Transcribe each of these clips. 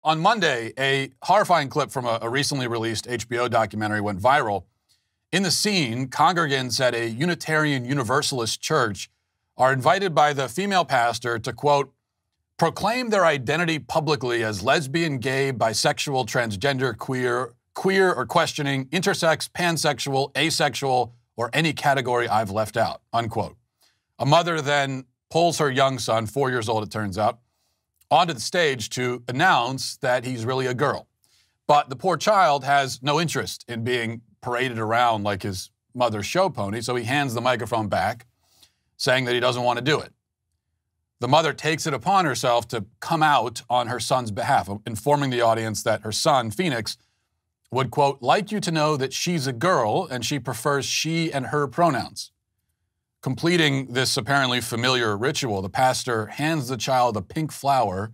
On Monday, a horrifying clip from a recently released HBO documentary went viral. In the scene, congregants at a Unitarian Universalist church are invited by the female pastor to, quote, proclaim their identity publicly as lesbian, gay, bisexual, transgender, queer or questioning, intersex, pansexual, asexual, or any category I've left out, unquote. A mother then pulls her young son, 4 years old it turns out, onto the stage to announce that he's really a girl. But the poor child has no interest in being paraded around like his mother's show pony, so he hands the microphone back, saying that he doesn't want to do it. The mother takes it upon herself to come out on her son's behalf, informing the audience that her son, Phoenix, would, quote, like you to know that she's a girl and she prefers she and her pronouns. Completing this apparently familiar ritual, the pastor hands the child a pink flower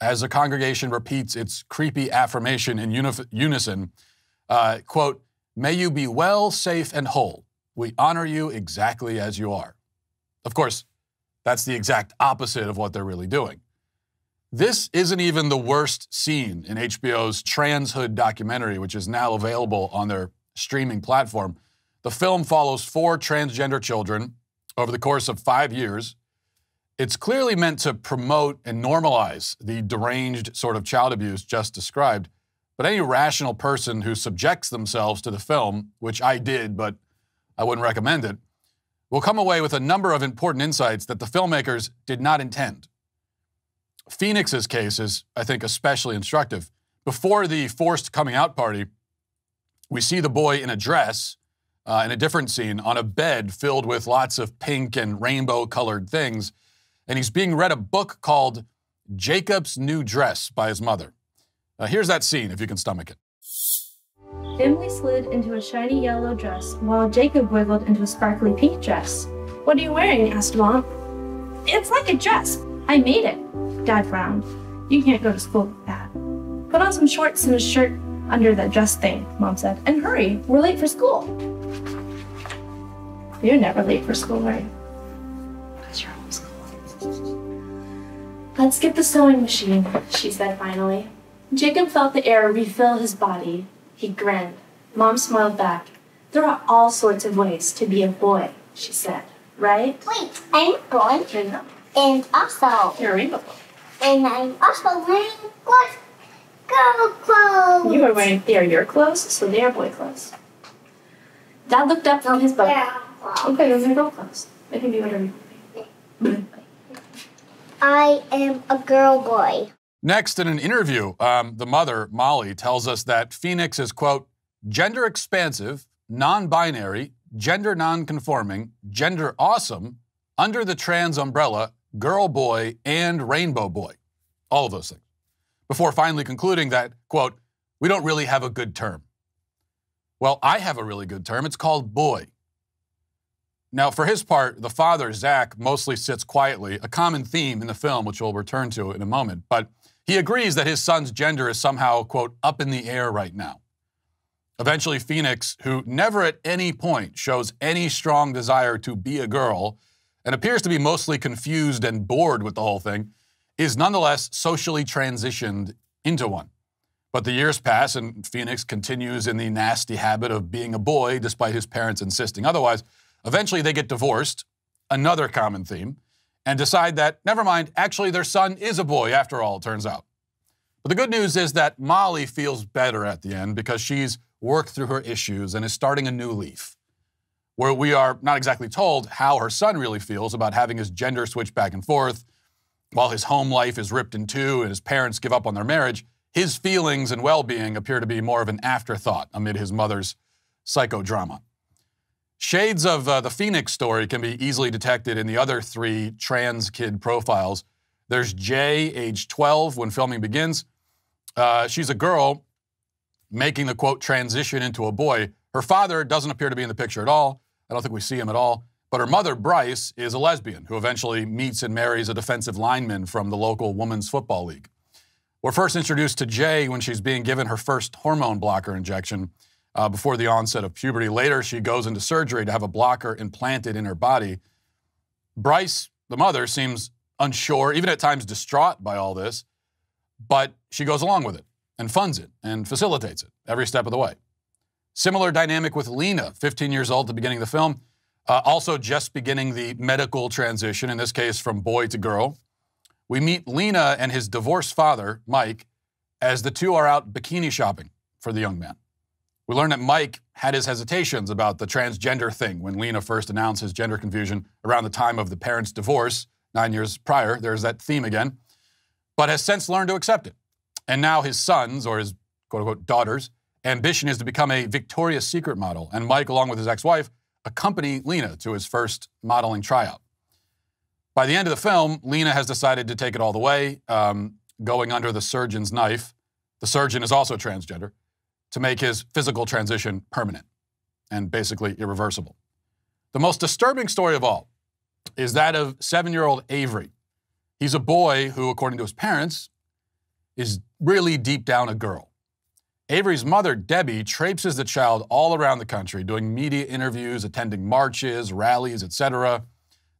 as the congregation repeats its creepy affirmation in unison, quote, may you be well, safe, and whole. We honor you exactly as you are. Of course, that's the exact opposite of what they're really doing. This isn't even the worst scene in HBO's Transhood documentary, which is now available on their streaming platform. The film follows 4 transgender children over the course of 5 years. It's clearly meant to promote and normalize the deranged sort of child abuse just described, but any rational person who subjects themselves to the film, which I did, but I wouldn't recommend it, will come away with a number of important insights that the filmmakers did not intend. Phoenix's case is, I think, especially instructive. Before the forced coming out party, we see the boy in a dress, in a different scene, on a bed filled with lots of pink and rainbow-colored things, and he's being read a book called Jacob's New Dress by his mother. Here's that scene, if you can stomach it. Emily slid into a shiny yellow dress, while Jacob wiggled into a sparkly pink dress. What are you wearing? Asked Mom. It's like a dress. I made it. Dad frowned. You can't go to school with that. Put on some shorts and a shirt under that dress thing, Mom said. And hurry, we're late for school. You're never late for school, are you? Because you're homeschooled. Let's get the sewing machine, she said finally. Jacob felt the air refill his body. He grinned. Mom smiled back. There are all sorts of ways to be a boy, she said. Right? Wait, I'm a boy. I know. And also, You're a rainbow boy. and I'm also wearing girl clothes. You are wearing, they are your clothes, so they are boy clothes. Dad looked up from his book. Okay, those are girl clothes. They can be whatever you want. I am a girl boy. Next, in an interview, the mother, Molly, tells us that Phoenix is, quote, gender expansive, non-binary, gender non-conforming, gender awesome, under the trans umbrella, girl boy, and rainbow boy. All of those things. Before finally concluding that, quote, we don't really have a good term. Well, I have a really good term. It's called boy. Now, for his part, the father, Zach, mostly sits quietly, a common theme in the film, which we'll return to in a moment. But he agrees that his son's gender is somehow, quote, up in the air right now. Eventually, Phoenix, who never at any point shows any strong desire to be a girl and appears to be mostly confused and bored with the whole thing, is nonetheless socially transitioned into one. But the years pass and Phoenix continues in the nasty habit of being a boy despite his parents insisting otherwise. Eventually, they get divorced, another common theme, and decide that, never mind, actually their son is a boy after all, it turns out. But the good news is that Molly feels better at the end because she's worked through her issues and is starting a new leaf, where we are not exactly told how her son really feels about having his gender switch back and forth, while his home life is ripped in two and his parents give up on their marriage. His feelings and well-being appear to be more of an afterthought amid his mother's psychodrama. Shades of the Phoenix story can be easily detected in the other 3 trans kid profiles. There's Jay, age 12, when filming begins. She's a girl making the, quote, transition into a boy. Her father doesn't appear to be in the picture at all. I don't think we see him at all. But her mother, Bryce, is a lesbian who eventually meets and marries a defensive lineman from the local women's football league. We're first introduced to Jay when she's being given her first hormone blocker injection before the onset of puberty. Later, she goes into surgery to have a blocker implanted in her body. Bryce, the mother, seems unsure, even at times distraught by all this. But she goes along with it and funds it and facilitates it every step of the way. Similar dynamic with Lena, 15 years old at the beginning of the film, also just beginning the medical transition, in this case from boy to girl. We meet Lena and his divorced father, Mike, as the two are out bikini shopping for the young man. We learn that Mike had his hesitations about the transgender thing when Lena first announced his gender confusion around the time of the parents' divorce 9 years prior. There's that theme again. But has since learned to accept it. And now his sons, or his quote-unquote daughters, ambition is to become a Victoria's Secret model. And Mike, along with his ex-wife, accompany Lena to his first modeling tryout. By the end of the film, Lena has decided to take it all the way, going under the surgeon's knife. The surgeon is also transgender, to make his physical transition permanent and basically irreversible. The most disturbing story of all is that of 7-year-old Avery. He's a boy who, according to his parents, is really deep down a girl. Avery's mother, Debbie, traipses the child all around the country, doing media interviews, attending marches, rallies, etc.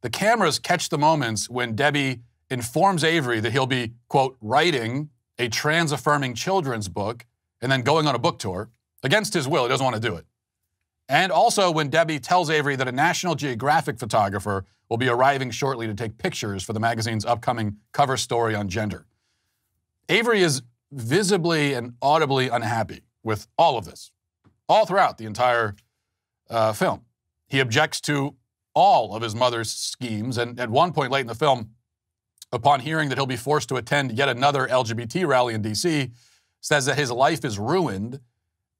The cameras catch the moments when Debbie informs Avery that he'll be, quote, writing a trans-affirming children's book and then going on a book tour. Against his will, he doesn't want to do it. And also when Debbie tells Avery that a National Geographic photographer will be arriving shortly to take pictures for the magazine's upcoming cover story on gender. Avery is visibly and audibly unhappy with all of this, all throughout the entire film. He objects to all of his mother's schemes, and at one point late in the film, upon hearing that he'll be forced to attend yet another LGBT rally in D.C., says that his life is ruined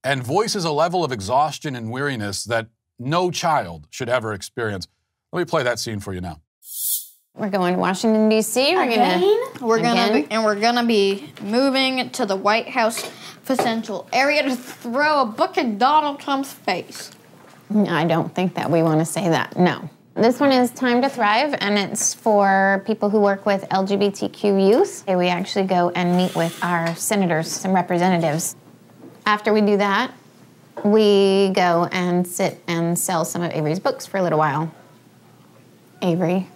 and voices a level of exhaustion and weariness that no child should ever experience. Let me play that scene for you now. We're going to Washington, D.C. We're gonna be moving to the White House Central area to throw a book in Donald Trump's face. I don't think that we want to say that, no. This one is Time to Thrive, and it's for people who work with LGBTQ youth. We actually go and meet with our senators and representatives. After we do that, we go and sit and sell some of Avery's books for a little while. Avery,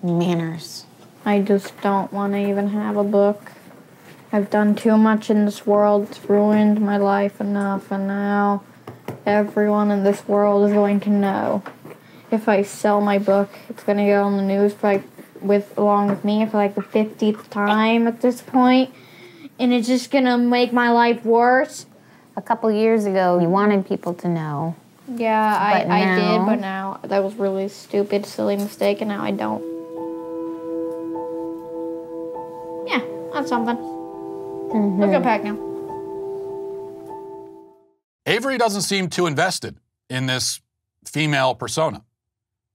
manners. I just don't want to even have a book. I've done too much in this world. It's ruined my life enough, and now everyone in this world is going to know. If I sell my book, it's going to go on the news along with me for like the 50th time at this point, and it's just going to make my life worse. A couple years ago, you wanted people to know. Yeah, I did, but now that was really stupid, silly mistake, and now I don't. Yeah, that's something. Let's go back now. Avery doesn't seem too invested in this female persona.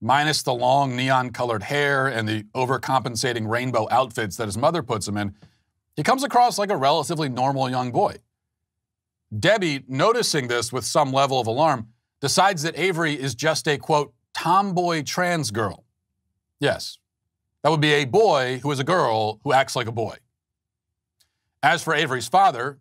Minus the long neon-colored hair and the overcompensating rainbow outfits that his mother puts him in, he comes across like a relatively normal young boy. Debbie, noticing this with some level of alarm, decides that Avery is just a, quote, tomboy trans girl. Yes, that would be a boy who is a girl who acts like a boy. As for Avery's father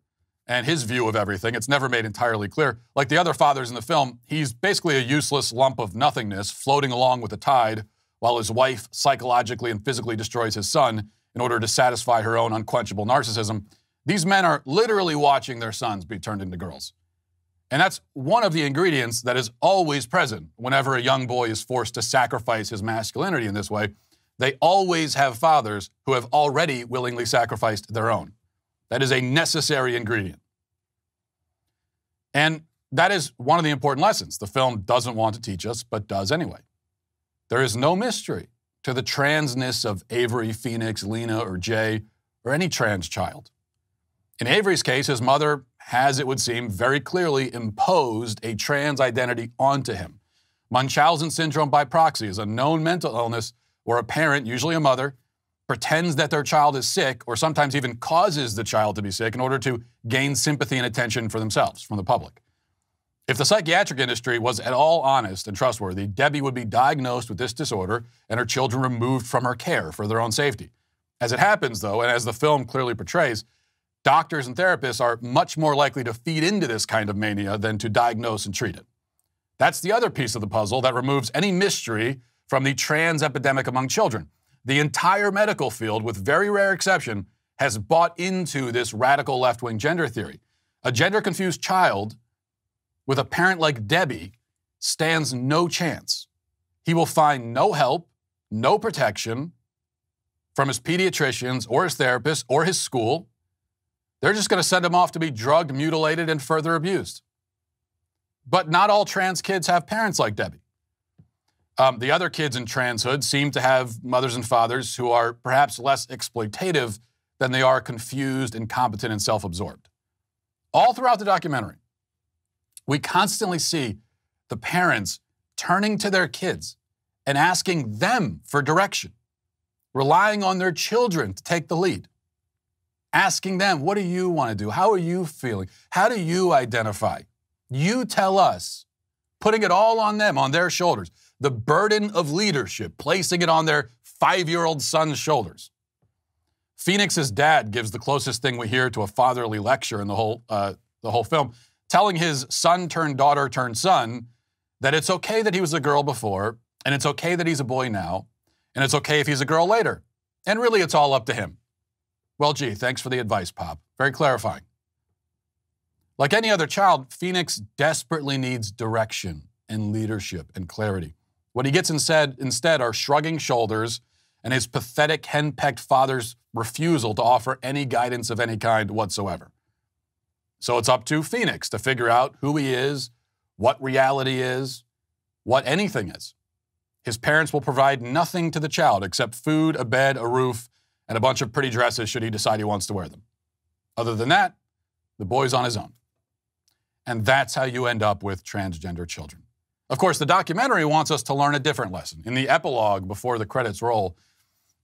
and his view of everything, it's never made entirely clear. Like the other fathers in the film, he's basically a useless lump of nothingness floating along with the tide while his wife psychologically and physically destroys his son in order to satisfy her own unquenchable narcissism. These men are literally watching their sons be turned into girls. And that's one of the ingredients that is always present whenever a young boy is forced to sacrifice his masculinity in this way. They always have fathers who have already willingly sacrificed their own. That is a necessary ingredient. And that is one of the important lessons the film doesn't want to teach us, but does anyway. There is no mystery to the transness of Avery, Phoenix, Lena, or Jay, or any trans child. In Avery's case, his mother has, it would seem, very clearly imposed a trans identity onto him. Munchausen syndrome by proxy is a known mental illness where a parent, usually a mother, pretends that their child is sick or sometimes even causes the child to be sick in order to gain sympathy and attention for themselves from the public. If the psychiatric industry was at all honest and trustworthy, Debbie would be diagnosed with this disorder and her children removed from her care for their own safety. As it happens, though, and as the film clearly portrays, doctors and therapists are much more likely to feed into this kind of mania than to diagnose and treat it. That's the other piece of the puzzle that removes any mystery from the trans epidemic among children. The entire medical field, with very rare exception, has bought into this radical left-wing gender theory. A gender-confused child with a parent like Debbie stands no chance. He will find no help, no protection from his pediatricians or his therapist or his school. They're just going to send him off to be drugged, mutilated, and further abused. But not all trans kids have parents like Debbie. The other kids in transhood seem to have mothers and fathers who are perhaps less exploitative than they are confused, incompetent, and self-absorbed. All throughout the documentary, we constantly see the parents turning to their kids and asking them for direction, relying on their children to take the lead, asking them, what do you want to do? How are you feeling? How do you identify? You tell us, putting it all on them, on their shoulders, the burden of leadership, placing it on their 5-year-old son's shoulders. Phoenix's dad gives the closest thing we hear to a fatherly lecture in the whole film, telling his son-turned-daughter-turned-son that it's okay that he was a girl before, and it's okay that he's a boy now, and it's okay if he's a girl later. And really, it's all up to him. Well, gee, thanks for the advice, Pop. Very clarifying. Like any other child, Phoenix desperately needs direction and leadership and clarity. What he gets instead are shrugging shoulders and his pathetic, henpecked father's refusal to offer any guidance of any kind whatsoever. So it's up to Phoenix to figure out who he is, what reality is, what anything is. His parents will provide nothing to the child except food, a bed, a roof, and a bunch of pretty dresses should he decide he wants to wear them. Other than that, the boy's on his own. And that's how you end up with transgender children. Of course, the documentary wants us to learn a different lesson. In the epilogue, before the credits roll,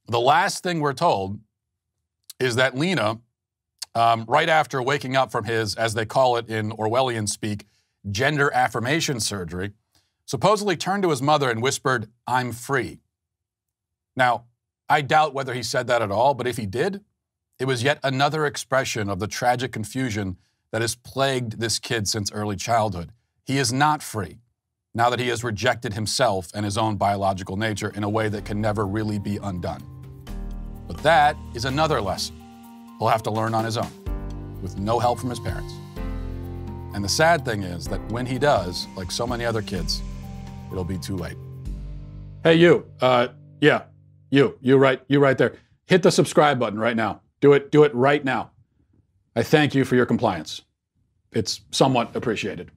the last thing we're told is that Lena, right after waking up from his, as they call it in Orwellian speak, gender affirmation surgery, supposedly turned to his mother and whispered, "I'm free." Now, I doubt whether he said that at all, but if he did, it was yet another expression of the tragic confusion that has plagued this kid since early childhood. He is not free, now that he has rejected himself and his own biological nature in a way that can never really be undone. But that is another lesson he'll have to learn on his own, with no help from his parents. And the sad thing is that when he does, like so many other kids, it'll be too late. Hey, you. You right there. Hit the subscribe button right now. Do it right now. I thank you for your compliance. It's somewhat appreciated.